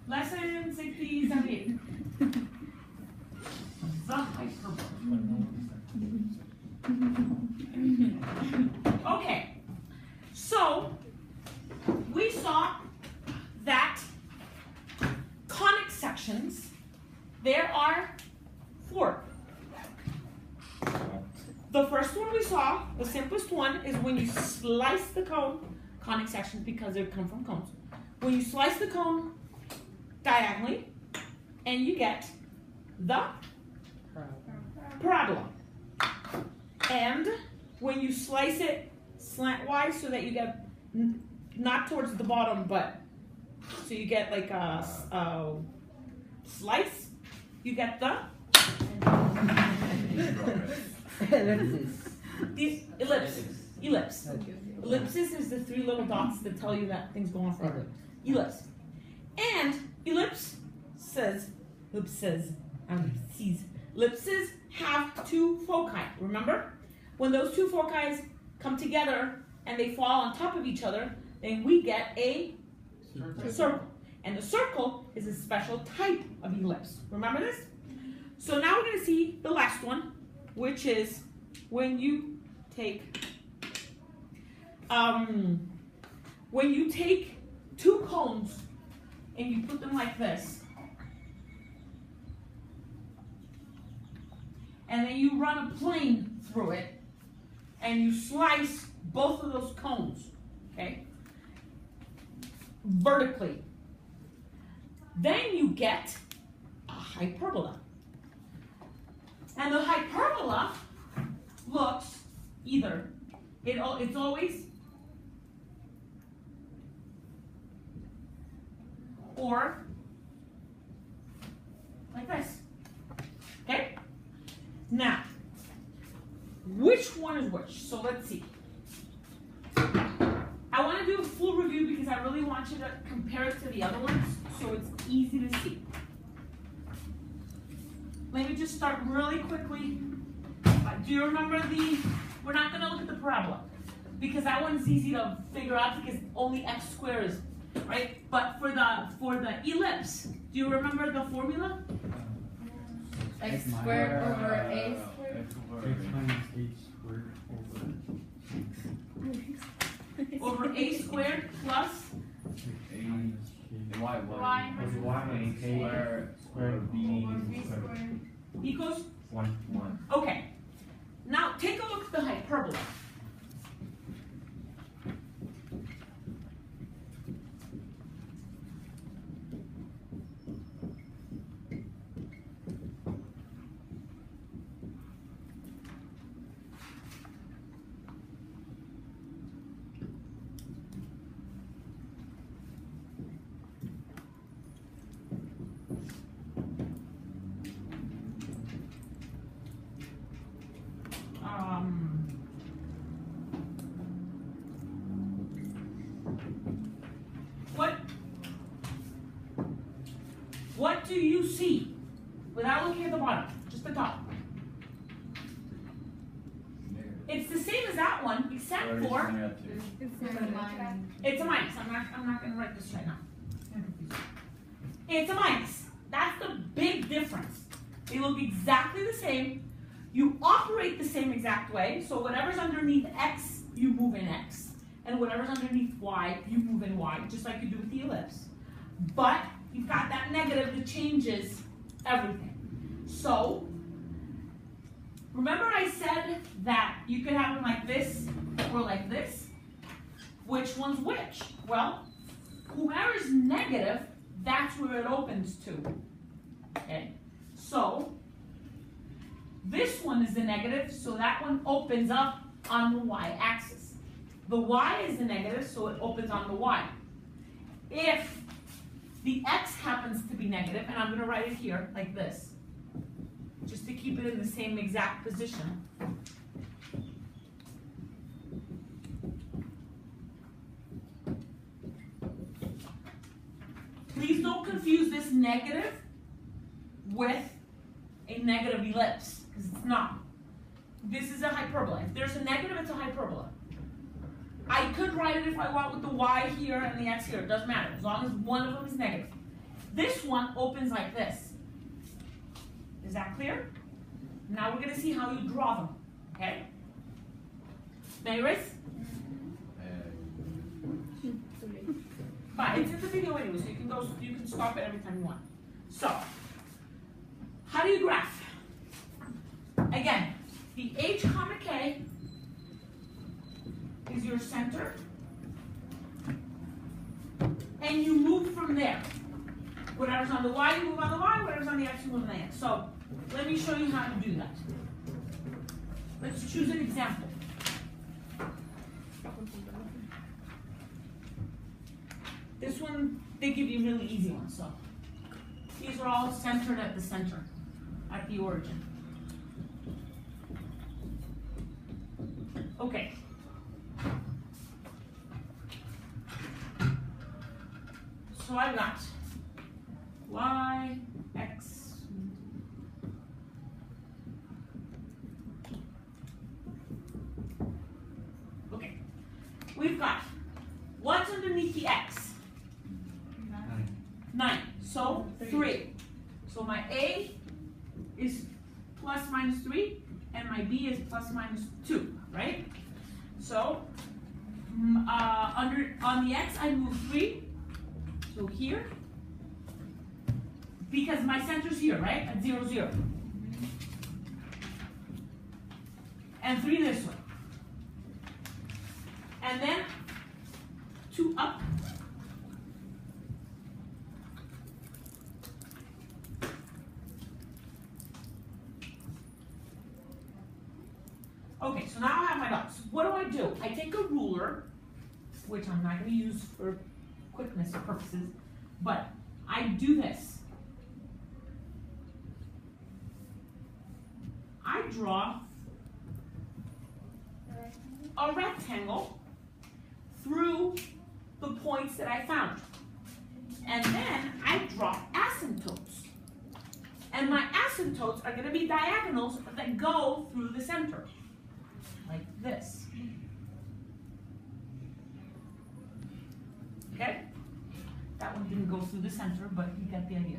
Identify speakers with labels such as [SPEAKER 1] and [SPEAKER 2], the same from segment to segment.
[SPEAKER 1] Lesson 78. The hyperbola. Okay, so we saw that conic sections, there are 4. The first one we saw, the simplest one, is when you slice the cone, conic sections because they come from cones. When you slice the cone diagonally, and you get the parabola. And when you slice it slantwise so that you get not towards the bottom, but so you get like a slice, you get the ellipse. Ellipsis is the 3 little dots that tell you that things go on forever. Ellipse. And ellipses have 2 foci, remember? When those 2 foci come together and they fall on top of each other, then we get a circle. And the circle is a special type of ellipse. Remember this? So now we're going to see the last one, which is when you take 2 cones and you put them like this, and then you run a plane through it, and you slice both of those cones, okay, vertically. Then you get a hyperbola. And the hyperbola looks either, it's always, or like this, okay? Now, which one is which? So let's see. I want to do a full review because I really want you to compare it to the other ones so it's easy to see. Let me just start really quickly. Do you remember we're not going to look at the parabola because that one's easy to figure out because only x squared is, right? But for the ellipse, do you remember the formula?
[SPEAKER 2] X squared over a squared.
[SPEAKER 3] X minus h squared
[SPEAKER 1] Over a squared plus
[SPEAKER 3] y squared b squared
[SPEAKER 1] equals
[SPEAKER 3] 1.
[SPEAKER 1] Okay. Now take a look at the hyperbola. What do you see without looking at the bottom, just the top? It's the same as that one, except for it's a minus. I'm not going to write this right now. It's a minus. That's the big difference. They look exactly the same. You operate the same exact way. So whatever's underneath x, you move in x, and whatever's underneath y, you move in y, just like you do with the ellipse. But you've got that negative that changes everything. So, remember I said that you could have them like this or like this? Which one's which? Well, whoever's negative, that's where it opens to. Okay? So, this one is the negative, so that one opens up on the y-axis. The y is the negative, so it opens on the y. If the x happens to be negative, and I'm going to write it here like this, just to keep it in the same exact position. Please don't confuse this negative with a negative ellipse, because it's not. This is a hyperbola. If there's a negative, it's a hyperbola. I could write it if I want with the y here and the x here. It doesn't matter, as long as one of them is negative. This one opens like this. Is that clear? Now we're going to see how you draw them. Okay? Mayris? Fine, it's in the video anyway, so you can stop it every time you want. So, how do you graph? Again, the H comma K is your center, and you move from there. Whatever's on the Y, you move on the Y, whatever's on the X, you move on the X. So, let me show you how to do that. Let's choose an example. This one, they give you really easy ones, so. These are all centered at the center, at the origin. Okay. So I've got Y, X, okay. We've got, what's underneath the X? 9. So 3. So my A is plus minus 3, and my B is plus minus 2, right? So on the X I move 3. So here, because my center's here, right? At 0, 0. And 3 this way. And then 2 up. Okay, so now I have my dots. What do? I take a ruler, which I'm not going to use for quickness purposes, but I do this. I draw a rectangle through the points that I found. And then I draw asymptotes. And my asymptotes are going to be diagonals that go through the center. Like this. Okay? That one didn't go through the center, but you get the idea.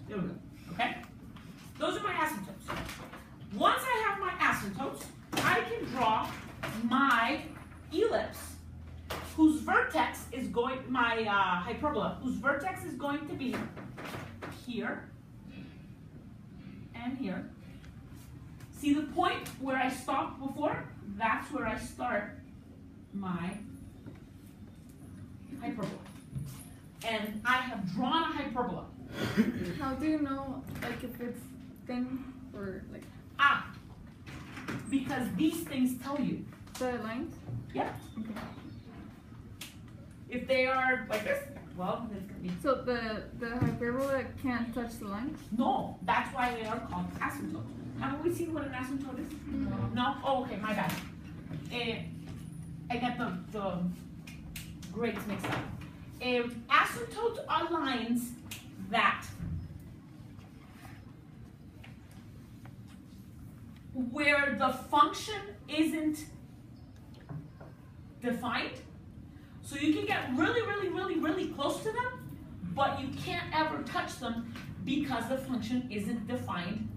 [SPEAKER 1] There we go. Okay? Those are my asymptotes. Once I have my asymptotes, I can draw my ellipse, whose vertex is going, my hyperbola, whose vertex is going to be here and here. See the point where I stopped before? That's where I start my hyperbola. And I have drawn a hyperbola.
[SPEAKER 2] How do you know, like, if it's thin or like?
[SPEAKER 1] Because these things tell you.
[SPEAKER 2] The lines?
[SPEAKER 1] Yeah.
[SPEAKER 2] Okay.
[SPEAKER 1] If they are like this, well, it's gonna be.
[SPEAKER 2] So the hyperbola can't touch the lines?
[SPEAKER 1] No, that's why they are called asymptotes. Haven't we seen what an asymptote is?
[SPEAKER 2] No.
[SPEAKER 1] No? Oh, okay, my bad. I got the grades mixed up. Asymptotes are lines that where the function isn't defined. So you can get really, really, really, really close to them, but you can't ever touch them because the function isn't defined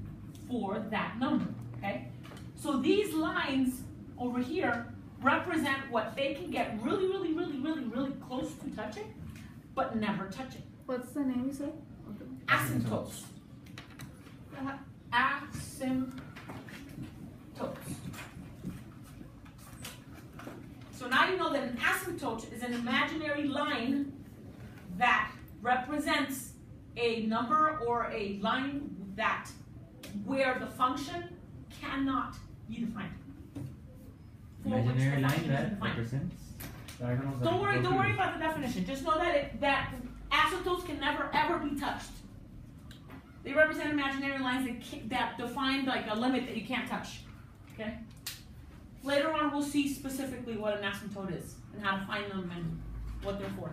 [SPEAKER 1] for that number, okay? So these lines over here represent what they can get really, really, really, really, really close to touching, but never touch it.
[SPEAKER 2] What's the name you said?
[SPEAKER 1] Asymptotes. Asymptotes. So now you know that an asymptote is an imaginary line that represents a number or a line that where the function cannot be defined.
[SPEAKER 3] Imaginary line that represents diagonals.
[SPEAKER 1] Don't worry about the definition. Just know that asymptotes can never ever be touched. They represent imaginary lines that define like a limit that you can't touch. Okay. Later on, we'll see specifically what an asymptote is and how to find them and what they're for.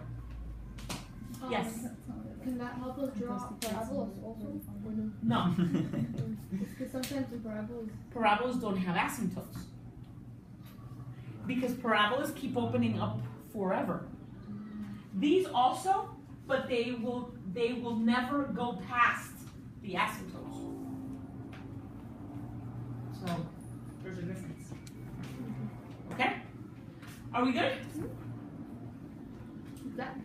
[SPEAKER 1] Yes.
[SPEAKER 4] Can that help us draw parabolas also?
[SPEAKER 1] No.
[SPEAKER 4] Because sometimes the parabolas.
[SPEAKER 1] Parabolas don't have asymptotes. because parabolas keep opening up forever. These also, but they will never go past the asymptotes. So there's a difference. Okay? Are we good?
[SPEAKER 4] That